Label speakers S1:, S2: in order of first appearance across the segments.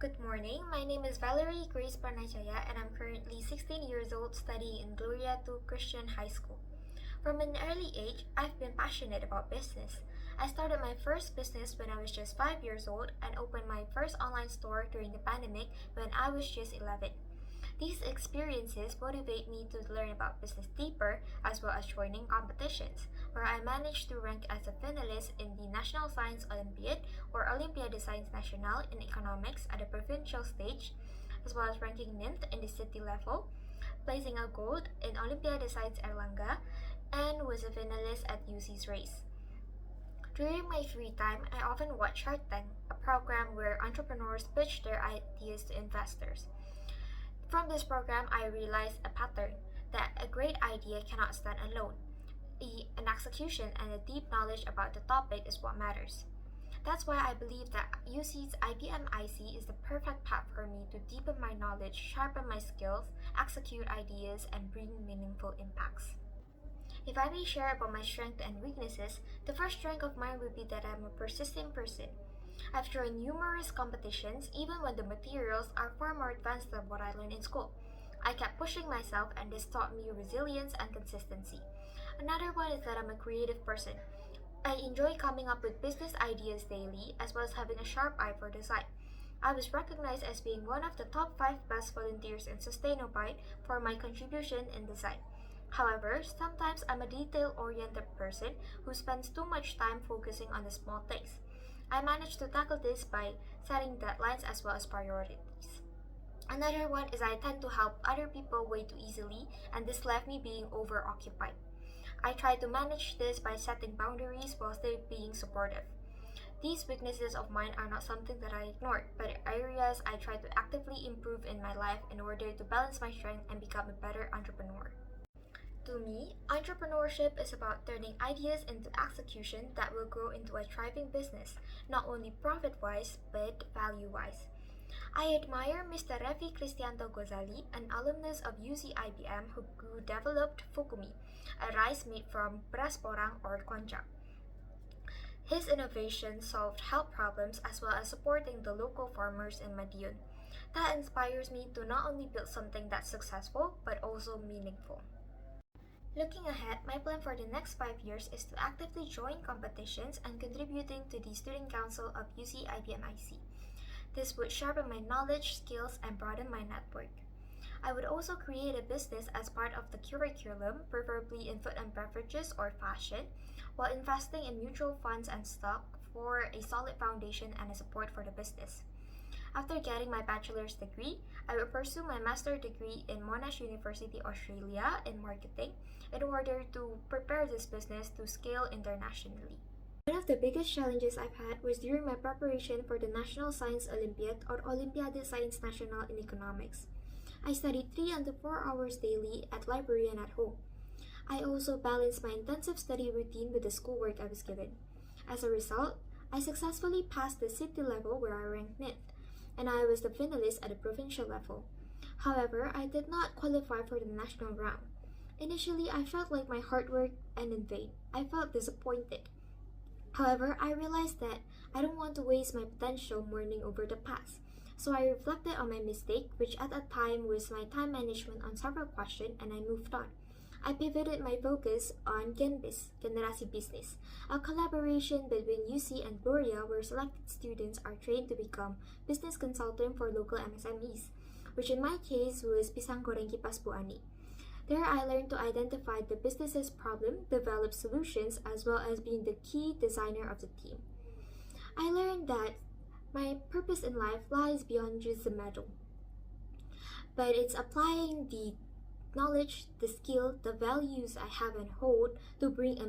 S1: Good morning. My name is Valerie Grace Pranajaya and I'm currently 16 years old studying in Gloria II Christian High School. From an early age, I've been passionate about business. I started my first business when I was just 5 years old and opened my first online store during the pandemic when I was just 11. These experiences motivate me to learn about business deeper as well as joining competitions, where I managed to rank as a finalist in the National Science Olympiad or Olimpiade Science Nacional in economics at the provincial stage, as well as ranking ninth in the city level, placing a gold in Olimpiade Science Erlangga, and was a finalist at UC's race. During my free time, I often watch Shark Tank, a program where entrepreneurs pitch their ideas to investors. From this program, I realized a pattern that a great idea cannot stand alone. An execution and a deep knowledge about the topic is what matters. That's why I believe that UC's IBM IC is the perfect path for me to deepen my knowledge, sharpen my skills, execute ideas, and bring meaningful impacts. If I may share about my strengths and weaknesses, the first strength of mine would be that I'm a persistent person. I've joined numerous competitions even when the materials are far more advanced than what I learned in school. I kept pushing myself and this taught me resilience and consistency. Another one is that I'm a creative person. I enjoy coming up with business ideas daily as well as having a sharp eye for design. I was recognized as being one of the top 5 best volunteers in Sustainobite for my contribution in design. However, sometimes I'm a detail-oriented person who spends too much time focusing on the small things. I managed to tackle this by setting deadlines as well as priorities. Another one is I tend to help other people way too easily, and this left me being overoccupied. I try to manage this by setting boundaries while still being supportive. These weaknesses of mine are not something that I ignore, but areas I try to actively improve in my life in order to balance my strength and become a better entrepreneur. To me, entrepreneurship is about turning ideas into execution that will grow into a thriving business, not only profit-wise, but value-wise. I admire Mr. Revi Cristianto Gozali, an alumnus of UC IBM who developed Fukumi, a rice made from beras porang or konjac. His innovation solved health problems as well as supporting the local farmers in Madiun. That inspires me to not only build something that's successful, but also meaningful. Looking ahead, my plan for the next 5 years is to actively join competitions and contributing to the Student Council of UC IBM IC. This would sharpen my knowledge, skills, and broaden my network. I would also create a business as part of the curriculum, preferably in food and beverages or fashion, while investing in mutual funds and stock for a solid foundation and a support for the business. After getting my bachelor's degree, I will pursue my master's degree in Monash University, Australia in marketing in order to prepare this business to scale internationally. One of the biggest challenges I've had was during my preparation for the National Science Olympiad or Olimpiade Science Nacional in economics. I studied 3 and 4 hours daily at library and at home. I also balanced my intensive study routine with the schoolwork I was given. As a result, I successfully passed the city level where I ranked 9th, and I was the finalist at the provincial level. However, I did not qualify for the national round. Initially, I felt like my hard work ended in vain. I felt disappointed. However, I realized that I don't want to waste my potential mourning over the past. So I reflected on my mistake, which at that time was my time management on several questions, and I moved on. I pivoted my focus on GenBiz, Generasi Business, a collaboration between UC and Gloria where selected students are trained to become business consultant for local MSMEs, which in my case was Pisang Goreng Kipas Bu Ani. There I learned to identify the business's problem, develop solutions, as well as being the key designer of the team. I learned that my purpose in life lies beyond just the medal, but it's applying the knowledge, the skill, the values I have and hold to bring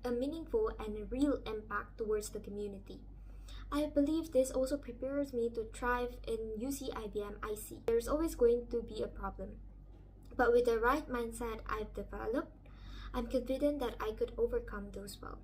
S1: a meaningful and a real impact towards the community. I believe this also prepares me to thrive in UC IBM IC. There's always going to be a problem, but with the right mindset I've developed, I'm confident that I could overcome those well.